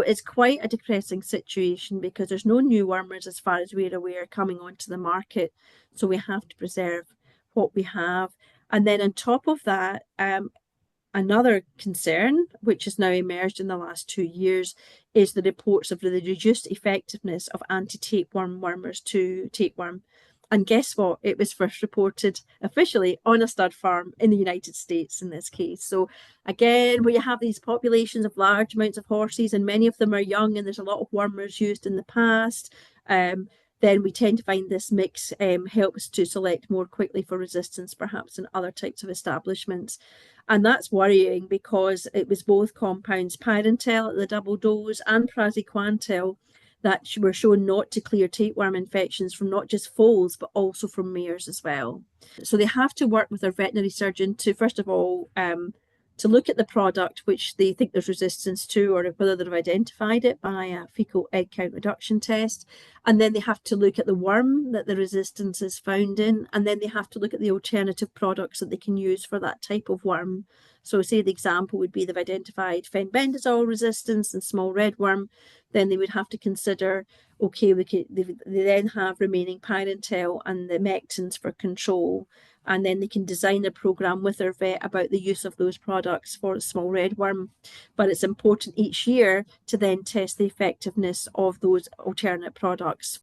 It's quite a depressing situation because there's no new wormers, as far as we're aware, coming onto the market. So we have to preserve what we have. And then on top of that, another concern, which has now emerged in the last 2 years, is the reports of the reduced effectiveness of anti-tapeworm wormers to tapeworm. And guess what? It was first reported officially on a stud farm in the United States in this case. So again, where you have these populations of large amounts of horses, and many of them are young, and there's a lot of wormers used in the past, then we tend to find this mix helps to select more quickly for resistance, perhaps in other types of establishments. And that's worrying because it was both compounds Pyrantel at the double dose and praziquantel that were shown not to clear tapeworm infections from not just foals, but also from mares as well. So they have to work with their veterinary surgeon to, first of all, to look at the product which they think there's resistance to, or whether they've identified it by a fecal egg count reduction test. And then they have to look at the worm that the resistance is found in. And then they have to look at the alternative products that they can use for that type of worm. So say the example would be they've identified fenbendazole resistance and small red worm. Then they would have to consider, okay, they then have remaining Pyrantel and the mectins for control. And then they can design their program with their vet about the use of those products for small red worm. But it's important each year to then test the effectiveness of those alternate products